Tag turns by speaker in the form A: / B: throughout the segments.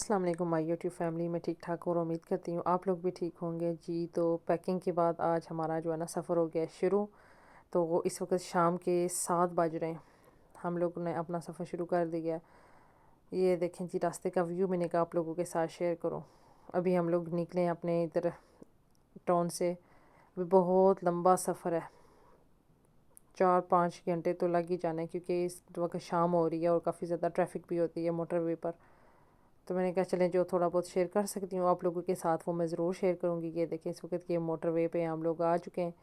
A: अस्सलाम वालेकुम my YouTube family में ठीक ठाक और उम्मीद करती हूँ आप लोग भी ठीक होंगे जी। तो पैकिंग के बाद आज हमारा जो है ना सफ़र हो गया शुरू। तो वो इस वक्त शाम के 7 बज रहे हैं। हम लोग ने अपना सफ़र शुरू कर दिया। ये देखें जी रास्ते का व्यू मैंने कहा आप लोगों के साथ शेयर करूँ। अभी हम लोग निकले हैं अपने इधर टाउन से। अभी बहुत लंबा सफ़र है, 4-5 घंटे तो लग ही जाने, क्योंकि इस वक्त शाम हो रही है और काफ़ी ज़्यादा ट्रैफिक भी होती है मोटरवे पर। तो मैंने कहा चलें जो थोड़ा बहुत शेयर कर सकती हूँ आप लोगों के साथ वो मैं ज़रूर शेयर करूँगी। ये देखें इस वक्त ये मोटरवे पे हम लोग आ चुके हैं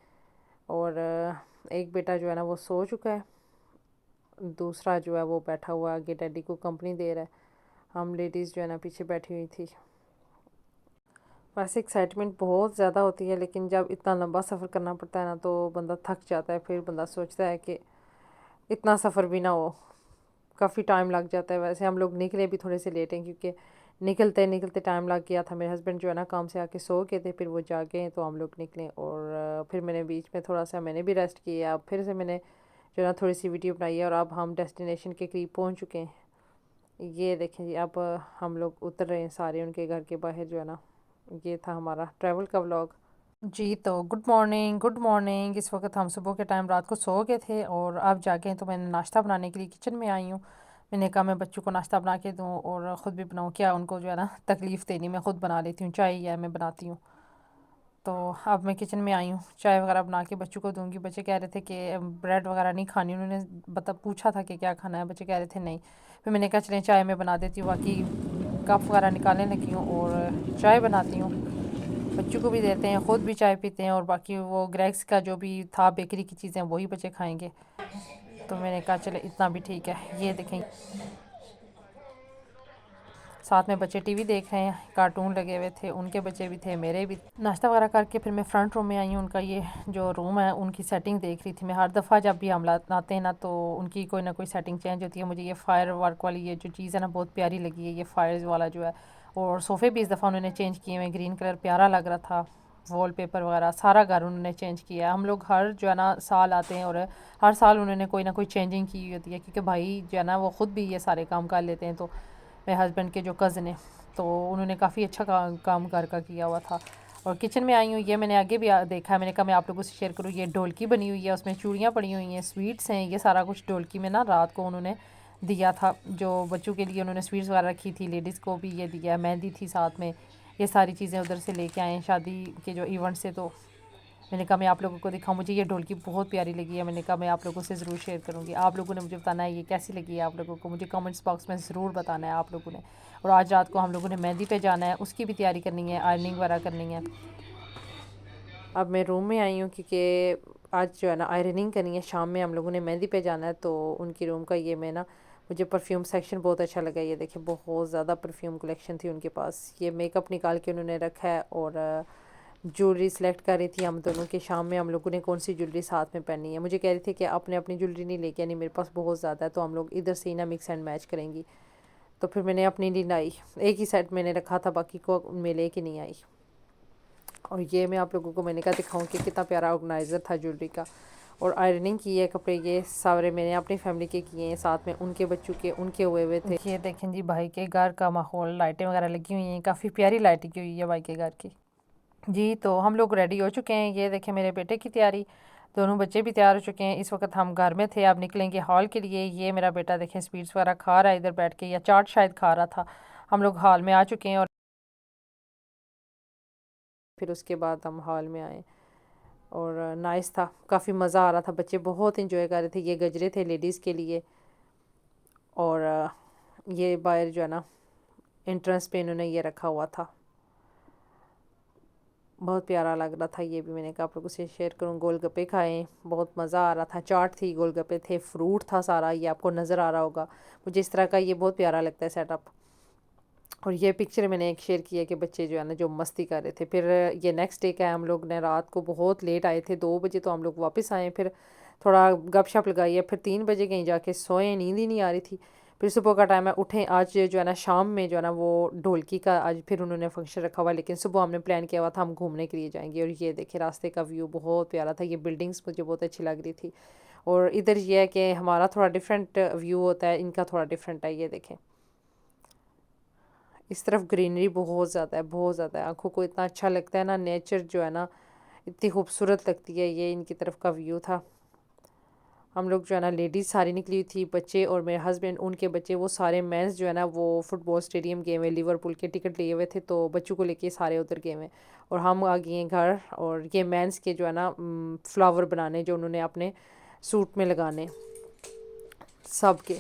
A: और एक बेटा जो है ना वो सो चुका है, दूसरा जो है वो बैठा हुआ आगे डैडी को कंपनी दे रहा है। हम लेडीज़ जो है ना पीछे बैठी हुई थी। वैसे एक्साइटमेंट बहुत ज़्यादा होती है, लेकिन जब इतना लंबा सफ़र करना पड़ता है ना तो बंदा थक जाता है। फिर बंदा सोचता है कि इतना सफ़र भी ना हो, काफ़ी टाइम लग जाता है। वैसे हम लोग निकले भी थोड़े से लेट हैं, क्योंकि निकलते निकलते टाइम लग गया था। मेरे हस्बैंड जो है ना काम से आके सो गए थे, फिर वो जागे हैं तो हम लोग निकले। और फिर मैंने बीच में थोड़ा सा मैंने भी रेस्ट किया। अब फिर से मैंने जो है ना थोड़ी सी वीडियो बनाई है और अब हम डेस्टिनेशन के करीब पहुंच चुके हैं। ये देखें जी, अब हम लोग उतर रहे हैं सारे उनके घर के बाहर जो है ना। ये था हमारा ट्रैवल का व्लॉग जी। तो गुड मॉर्निंग गुड मॉर्निंग। इस वक्त हम सुबह के टाइम रात को सो गए थे और अब जाके तो मैंने नाश्ता बनाने के लिए किचन में आई हूँ। मैंने कहा मैं बच्चों को नाश्ता बना के दूँ और ख़ुद भी बनाऊँ, क्या उनको जो है ना तकलीफ़ देनी, मैं ख़ुद बना लेती हूँ, चाय या मैं बनाती हूँ। तो अब मैं किचन में आई हूँ, चाय वगैरह बना के बच्चों को दूँगी। बच्चे कह रहे थे कि ब्रेड वगैरह नहीं खानी, उन्होंने पूछा था कि क्या खाना है, बच्चे कह रहे थे नहीं। फिर मैंने कहा चलें चाय मैं बना देती हूँ, बाकी कप वगैरह निकालने लगी हूँ और चाय बनाती हूँ, बच्चों को भी देते हैं, ख़ुद भी चाय पीते हैं और बाकी वो ग्रेग्स का जो भी था बेकरी की चीज़ें वही बच्चे खाएंगे। तो मैंने कहा चले इतना भी ठीक है। ये देखें साथ में बच्चे टीवी देख रहे हैं, कार्टून लगे हुए थे, उनके बच्चे भी थे, मेरे भी। नाश्ता वगैरह करके फिर मैं फ्रंट रूम में आई हूँ। उनका ये जो रूम है उनकी सेटिंग देख रही थी मैं। हर दफ़ा जब भी हम आते हैं ना तो उनकी कोई ना कोई सेटिंग चेंज होती है। मुझे ये फायर वर्क वाली ये जो चीज़ है ना बहुत प्यारी लगी है, ये फायर वाला जो है। और सोफ़े भी इस दफ़ा उन्होंने चेंज किए हुए, ग्रीन कलर प्यारा लग रहा था। वॉलपेपर वगैरह सारा घर उन्होंने चेंज किया है। हम लोग हर जो है ना साल आते हैं और हर साल उन्होंने कोई ना कोई चेंजिंग की होती है, क्योंकि भाई जो है ना वो ख़ुद भी ये सारे काम कर लेते हैं। तो मेरे हस्बैंड के जो कज़न है तो उन्होंने काफ़ी अच्छा काम घर का किया हुआ था। और किचन में आई हूँ, ये मैंने आगे भी देखा है, मैंने कहा मैं आप लोगों से शेयर करूँ। ये ढोलकी बनी हुई है, उसमें चूड़ियाँ पड़ी हुई हैं, स्वीट्स हैं, ये सारा कुछ ढोलकी में ना रात को उन्होंने दिया था। जो बच्चों के लिए उन्होंने स्वीट्स वगैरह रखी थी, लेडीज़ को भी ये दिया, मेहंदी थी साथ में। ये सारी चीज़ें उधर से लेके आए हैं शादी के जो इवेंट से। तो मैंने कहा मैं आप लोगों को दिखाऊँ, मुझे ये ढोलकी बहुत प्यारी लगी है। मैंने कहा मैं आप लोगों से ज़रूर शेयर करूँगी। आप लोगों ने मुझे बताना है ये कैसी लगी है आप लोगों को, मुझे कमेंट्स बॉक्स में ज़रूर बताना है आप लोगों ने। और आज रात को हम लोगों ने मेहंदी पे जाना है, उसकी भी तैयारी करनी है, आयरनिंग वगैरह करनी है। अब मैं रूम में आई हूँ, क्योंकि आज जो है ना आयरनिंग करनी है, शाम में हम लोगों ने मेहंदी पे जाना है। तो उनकी रूम का ये मैं ना मुझे परफ्यूम सेक्शन बहुत अच्छा लगा। ये देखिए बहुत ज़्यादा परफ्यूम कलेक्शन थी उनके पास। ये मेकअप निकाल के उन्होंने रखा है और ज्वेलरी सेलेक्ट कर रही थी हम दोनों के, शाम में हम लोगों ने कौन सी ज्वेलरी साथ में पहनी है। मुझे कह रही थी कि आपने अपनी ज्वेलरी नहीं लेके आनी, मेरे पास बहुत ज़्यादा है, तो हम लोग इधर से ही ना मिक्स एंड मैच करेंगी। तो फिर मैंने अपनी नहीं लाई, एक ही सेट मैंने रखा था, बाकी को मैं लेके नहीं आई। और ये मैं आप लोगों को मैंने कहा दिखाऊं कि कितना प्यारा ऑर्गेनाइज़र था ज्वेलरी का। और आयरनिंग की है कपड़े, ये सारे मैंने अपनी फैमिली के किए हैं, साथ में उनके बच्चों के उनके हुए हुए थे। ये देखें जी भाई के घर का माहौल, लाइटें वगैरह लगी हुई हैं, काफ़ी प्यारी लाइटिंग की हुई है भाई के घर की जी। तो हम लोग रेडी हो चुके हैं। ये देखें मेरे बेटे की तैयारी, दोनों बच्चे भी तैयार हो चुके हैं। इस वक्त हम घर में थे, अब निकलेंगे हॉल के लिए। ये मेरा बेटा देखें स्वीट्स वगैरह खा रहा है इधर बैठ के, या चाट शायद खा रहा था। हम लोग हॉल में आ चुके हैं और फिर उसके बाद हम हॉल में आए और नाइस था, काफ़ी मज़ा आ रहा था। बच्चे बहुत इंजॉय कर रहे थे। ये गजरे थे लेडीज़ के लिए और ये बाहर जो है ना एंट्रेंस पे इन्होंने ये रखा हुआ था, बहुत प्यारा लग रहा था। ये भी मैंने कहा आप लोगों से शेयर करूँ। गोलगप्पे खाएं, बहुत मज़ा आ रहा था। चाट थी, गोलगप्पे थे, फ्रूट था सारा, ये आपको नज़र आ रहा होगा। मुझे इस तरह का ये बहुत प्यारा लगता है सेटअप। और ये पिक्चर मैंने एक शेयर किया कि बच्चे जो है ना जो मस्ती कर रहे थे। फिर ये नेक्स्ट डे का है, हम लोग ने रात को बहुत लेट आए थे, 2 बजे तो हम लोग वापस आए। फिर थोड़ा गपशप लगाई है, फिर 3 बजे कहीं जाके सोए, नींद ही नहीं आ रही थी। फिर सुबह का टाइम है, उठें। आज जो है ना शाम में जो है ना वो ढोलकी का आज फिर उन्होंने फंक्शन रखा हुआ, लेकिन सुबह हमने प्लान किया हुआ था हम घूमने के लिए जाएंगे। और ये देखे रास्ते का व्यू बहुत प्यारा था, ये बिल्डिंग्स मुझे बहुत अच्छी लग रही थी। और इधर ये है कि हमारा थोड़ा डिफरेंट व्यू होता है, इनका थोड़ा डिफरेंट है। ये देखें इस तरफ ग्रीनरी बहुत ज़्यादा है, बहुत ज़्यादा है। आँखों को इतना अच्छा लगता है ना, नेचर जो है ना इतनी खूबसूरत लगती है। ये इनकी तरफ का व्यू था। हम लोग जो है ना लेडीज़ सारी निकली हुई थी, बच्चे और मेरे हस्बैंड, उनके बच्चे, वो सारे मेंस जो है ना वो फुटबॉल स्टेडियम गए हुए, लिवरपूल के टिकट लिए हुए थे, तो बच्चों को लेके सारे उधर गए हुए। और हम आ गए हैं घर। और ये मेंस के जो है ना फ्लावर बनाने, जो उन्होंने अपने सूट में लगाने सब के,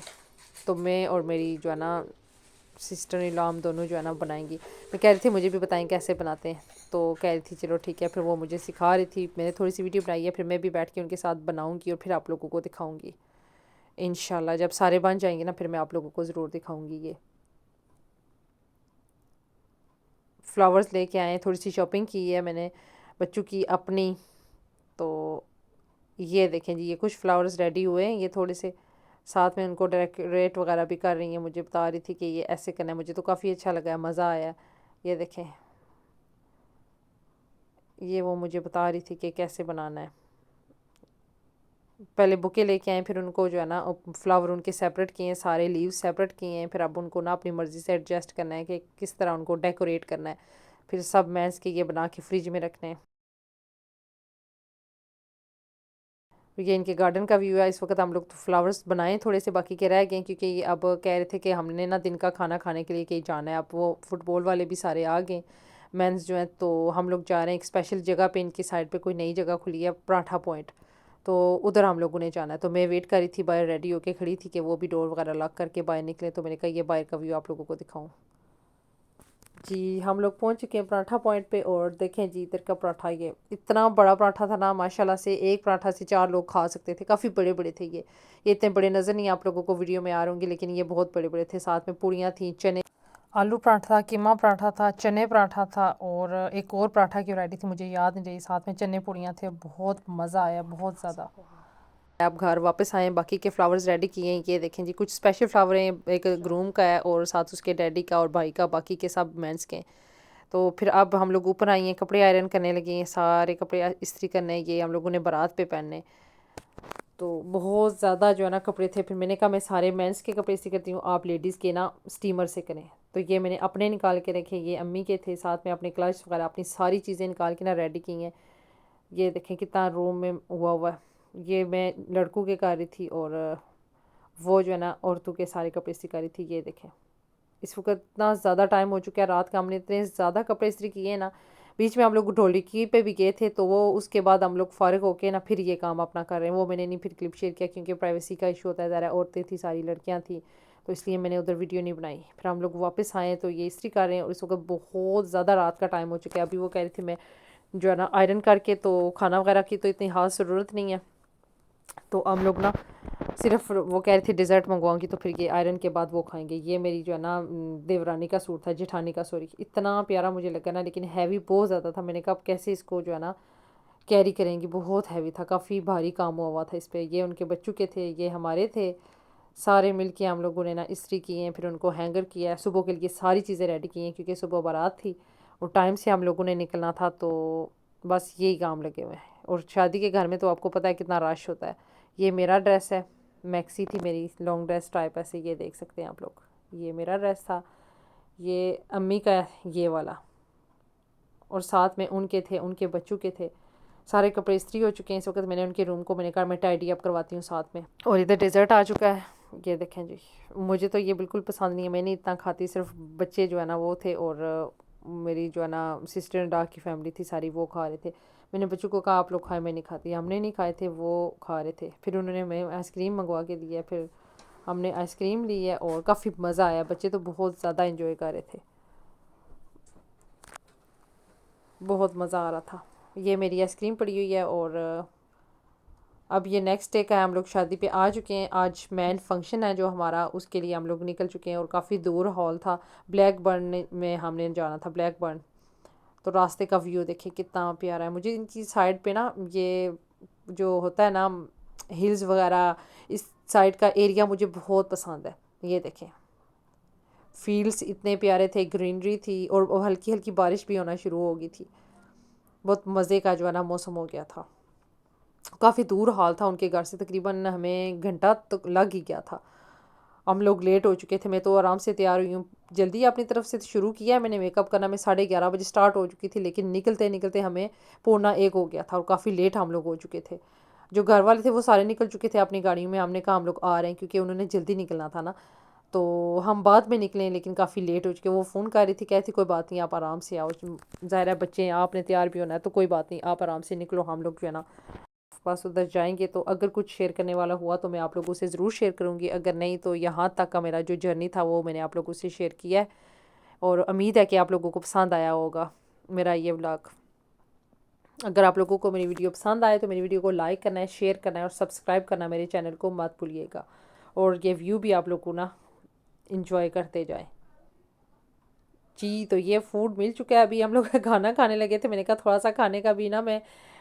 A: तो मैं और मेरी जो है ना सिस्टर इन लॉ, हम दोनों जो है ना बनाएंगी। मैं कह रही थी मुझे भी बताएं कैसे बनाते हैं, तो कह रही थी चलो ठीक है। फिर वो मुझे सिखा रही थी, मैंने थोड़ी सी वीडियो बनाई है, फिर मैं भी बैठ के उनके साथ बनाऊंगी और फिर आप लोगों को दिखाऊंगी इंशाल्लाह। जब सारे बन जाएंगे ना फिर मैं आप लोगों को ज़रूर दिखाऊंगी। ये फ्लावर्स लेके आए, थोड़ी सी शॉपिंग की है मैंने बच्चों की अपनी। तो ये देखें जी, ये कुछ फ्लावर्स रेडी हुए हैं, ये थोड़े से साथ में उनको डेकोरेट वगैरह भी कर रही हैं, मुझे बता रही थी कि ये ऐसे करना है। मुझे तो काफ़ी अच्छा लगा है, मज़ा आया। ये देखें, ये वो मुझे बता रही थी कि कैसे बनाना है। पहले बुके लेके आए, फिर उनको जो है ना फ्लावर उनके सेपरेट किए हैं, सारे लीव्स सेपरेट किए हैं। फिर अब उनको ना अपनी मर्ज़ी से एडजस्ट करना है कि किस तरह उनको डेकोरेट करना है। फिर सब मैच के ये बना के फ्रिज में रखने हैं। ये इनके गार्डन का व्यू है। इस वक्त हम लोग तो फ्लावर्स बनाए थोड़े से, बाकी के रह गए क्योंकि ये अब कह रहे थे कि हमने ना दिन का खाना खाने के लिए कहीं जाना है। अब वो फुटबॉल वाले भी सारे आ गए मेंस जो हैं, तो हम लोग जा रहे हैं एक स्पेशल जगह पे। इनकी साइड पे कोई नई जगह खुली है, पराठा पॉइंट, तो उधर हम लोगों ने जाना है। तो मैं वेट कर रही थी, बाहर रेडी होके खड़ी थी कि वो भी डोर वगैरह लॉक करके बाहर निकले। तो मैंने कहा ये बाहर का व्यू आप लोगों को दिखाऊँ। जी हम लोग पहुंच चुके हैं पराठा पॉइंट पे। और देखें जी, इधर का पराठा, ये इतना बड़ा पराठा था ना माशाल्लाह से, एक पराठा से 4 लोग खा सकते थे। काफ़ी बड़े बड़े थे ये इतने बड़े नज़र नहीं आप लोगों को वीडियो में आ रहे होंगे, लेकिन ये बहुत बड़े बड़े थे। साथ में पूड़ियाँ थी, चने, आलू पराठा था, कीमा पराठा था, चने पराठा था, और एक और पराठा की वैरायटी थी मुझे याद नहीं रही। साथ में चने पूड़ियाँ थे, बहुत मज़ा आया, बहुत ज़्यादा। आप घर वापस आए, बाकी के फ्लावर्स रेडी किए हैं। ये देखें जी, कुछ स्पेशल फ्लावर हैं, एक ग्रूम का है और साथ उसके डैडी का और भाई का, बाकी के सब मेंस के। तो फिर अब हम लोग ऊपर आई हैं, कपड़े आयरन करने लगे हैं, सारे कपड़े इस्त्री करने, ये हम लोगों ने बारात पे पहनने। तो बहुत ज़्यादा जो है ना कपड़े थे। फिर मैंने कहा मैं सारे मेंस के कपड़े इस्त्री करती हूँ, आप लेडीज़ के ना स्टीमर से करें। तो ये मैंने अपने निकाल के रखे, ये अम्मी के थे, साथ में अपने क्लच वगैरह अपनी सारी चीज़ें निकाल के ना रेडी की हैं। ये देखें कितना रूम में हुआ है। ये मैं लड़कों के कर रही थी और वो जो है ना औरतों के सारे कपड़े इस्त्री कर रही थी। ये देखें इस वक्त इतना ज़्यादा टाइम हो चुका है रात का, हमने इतने ज़्यादा कपड़े इस्त्री किए हैं ना। बीच में हम लोग ढोलकी पे भी गए थे, तो वो उसके बाद हम लोग फ़ारिग होके ना फिर ये काम अपना कर रहे हैं। वो मैंने नहीं फिर क्लिप शेयर किया क्योंकि प्राइवेसी का इशू होता है, ज़रा औरतें थी, सारी लड़कियाँ थी, तो इसलिए मैंने उधर वीडियो नहीं बनाई। फिर हम लोग वापस आए तो ये इस्त्री कर रहे हैं और इस वक्त बहुत ज़्यादा रात का टाइम हो चुका है। अभी वो कह रही थी मैं जो है ना आयरन करके, तो खाना वगैरह की तो इतनी खास ज़रूरत नहीं है, तो हम लोग ना सिर्फ वो कह रही थी डिज़र्ट मंगवाऊंगी तो फिर ये आयरन के बाद वो खाएंगे। ये मेरी जो है ना देवरानी का सूट था, जेठानी का, सॉरी, इतना प्यारा मुझे लगा ना, लेकिन हैवी बहुत ज़्यादा था। मैंने कहा अब कैसे इसको जो है ना कैरी करेंगी, बहुत हैवी था, काफ़ी भारी काम हुआ था इस पर। ये उनके बच्चों के थे, ये हमारे थे, सारे मिल के हम लोगों ने ना इस्त्री किए हैं। फिर उनको हैंगर किया है, सुबह के लिए सारी चीज़ें रेडी की हैं क्योंकि सुबह बारात थी और टाइम से हम लोगों ने निकलना था, तो बस यही काम लगे हुए हैं। और शादी के घर में तो आपको पता है कितना रश होता है। ये मेरा ड्रेस है, मैक्सी थी मेरी, लॉन्ग ड्रेस टाइप ऐसे, ये देख सकते हैं आप लोग, ये मेरा ड्रेस था। ये अम्मी का है ये वाला, और साथ में उनके थे, उनके बच्चों के थे। सारे कपड़े इस्त्री हो चुके हैं इस वक्त। मैंने उनके रूम को, मैंने कहा मैं टाइडी अप करवाती हूँ साथ में। और इधर डेजर्ट आ चुका है, ये देखें जी। मुझे तो ये बिल्कुल पसंद नहीं है, मैं नहीं इतना खाती, सिर्फ बच्चे जो है ना वो थे और मेरी जो है ना सिस्टर इन लॉ की फैमिली थी सारी, वो खा रहे थे। मैंने बच्चों को कहा आप लोग खाए, मैं नहीं खाती, हमने नहीं खाए थे, वो खा रहे थे। फिर उन्होंने मैं आइसक्रीम मंगवा के दिया, फिर हमने आइसक्रीम ली है और काफ़ी मज़ा आया। बच्चे तो बहुत ज़्यादा इंजॉय कर रहे थे, बहुत मज़ा आ रहा था। ये मेरी आइसक्रीम पड़ी हुई है। और अब ये नेक्स्ट डे का है, हम लोग शादी पे आ चुके हैं। आज मेन फंक्शन है जो हमारा, उसके लिए हम लोग निकल चुके हैं और काफ़ी दूर हॉल था, ब्लैक बर्न में हमने जाना था, ब्लैक बर्न। तो रास्ते का व्यू देखिए कितना प्यारा है। मुझे इनकी साइड पे ना ये जो होता है ना हिल्स वगैरह, इस साइड का एरिया मुझे बहुत पसंद है। ये देखें फील्ड्स इतने प्यारे थे, ग्रीनरी थी और हल्की हल्की बारिश भी होना शुरू हो गई थी। बहुत मज़े का जो है ना मौसम हो गया था। काफ़ी दूर हॉल था उनके घर से, तकरीबन हमें घंटा तो लग ही गया था। हम लोग लेट हो चुके थे। मैं तो आराम से तैयार हुई हूँ, जल्दी अपनी तरफ से शुरू किया है मैंने मेकअप करना। मैं 11:30 बजे स्टार्ट हो चुकी थी, लेकिन निकलते निकलते हमें 12:45 हो गया था और काफ़ी लेट हम लोग हो चुके थे। जो घर वाले थे वो सारे निकल चुके थे अपनी गाड़ियों में। हमने कहा हम लोग आ रहे हैं, क्योंकि उन्होंने जल्दी निकलना था ना। तो हम बाद में निकले, लेकिन काफ़ी लेट हो चुके। वो फ़ोन कर रही थी, कहती कोई बात नहीं, आप आराम से आओ, ज़ाहिर है बच्चे हैं, आपने तैयार भी होना है, तो कोई बात नहीं, आप आराम से निकलो, हम लोग जो है ना बस उधर जाएंगे। तो अगर कुछ शेयर करने वाला हुआ तो मैं आप लोगों से ज़रूर शेयर करूँगी, अगर नहीं तो यहाँ तक का मेरा जो जर्नी था वो मैंने आप लोगों से शेयर किया है। और उम्मीद है कि आप लोगों को पसंद आया होगा मेरा ये व्लॉग। अगर आप लोगों को मेरी वीडियो पसंद आए तो मेरी वीडियो को लाइक करना है, शेयर करना है और सब्सक्राइब करना मेरे चैनल को मत भूलिएगा। और ये व्यू भी आप लोगों को ना इंजॉय करते जाए। जी, तो ये फूड मिल चुका है, अभी हम लोग खाना खाने लगे थे। मैंने कहा थोड़ा सा खाने का भी ना मैं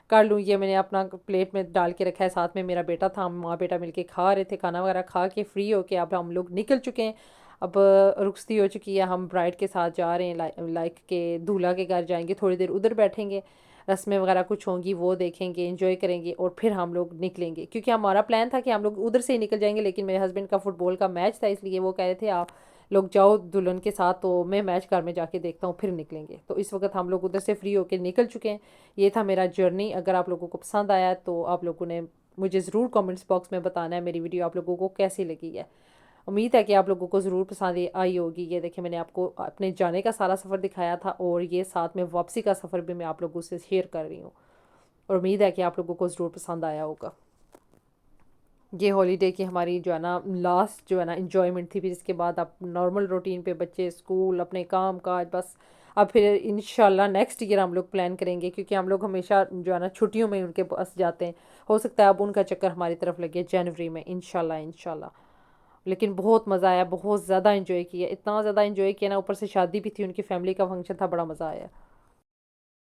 A: कर लूँ। ये मैंने अपना प्लेट में डाल के रखा है, साथ में मेरा बेटा था, हम माँ बेटा मिलके खा रहे थे। खाना वगैरह खा के फ्री होके अब हम लोग निकल चुके हैं। अब रुखसती हो चुकी है, हम ब्राइड के साथ जा रहे हैं, लाइक के दूल्हा के घर जाएंगे, थोड़ी देर उधर बैठेंगे, रस्में वगैरह कुछ होंगी वो देखेंगे, इंजॉय करेंगे और फिर हम लोग निकलेंगे। क्योंकि हमारा प्लान था कि हम लोग उधर से ही निकल जाएंगे, लेकिन मेरे हस्बैंड का फुटबॉल का मैच था, इसलिए वो कह रहे थे आप लोग जाओ दुल्हन के साथ, तो मैं मैच घर में जाके देखता हूँ फिर निकलेंगे। तो इस वक्त हम लोग उधर से फ्री होकर निकल चुके हैं। ये था मेरा जर्नी। अगर आप लोगों को पसंद आया तो आप लोगों ने मुझे ज़रूर कमेंट्स बॉक्स में बताना है मेरी वीडियो आप लोगों को कैसी लगी है। उम्मीद है कि आप लोगों को ज़रूर पसंद आई होगी। ये देखिए मैंने आपको अपने जाने का सारा सफ़र दिखाया था, और ये साथ में वापसी का सफ़र भी मैं आप लोगों से शेयर कर रही हूँ, और उम्मीद है कि आप लोगों को ज़रूर पसंद आया होगा। ये हॉलीडे की हमारी जो है ना लास्ट जो है ना इंजॉयमेंट थी। फिर इसके बाद अब नॉर्मल रूटीन पे बच्चे स्कूल अपने काम काज बस। अब फिर इंशाल्लाह नेक्स्ट ईयर हम लोग प्लान करेंगे, क्योंकि हम लोग हमेशा जो है ना छुट्टियों में उनके पास जाते हैं। हो सकता है अब उनका चक्कर हमारी तरफ लगे जनवरी में, इंशाल्लाह इंशाल्लाह। लेकिन बहुत मज़ा आया, बहुत ज़्यादा इंजॉय किया, इतना ज़्यादा इंजॉय किया ना, ऊपर से शादी भी थी, उनकी फैमिली का फंक्शन था, बड़ा मज़ा आया।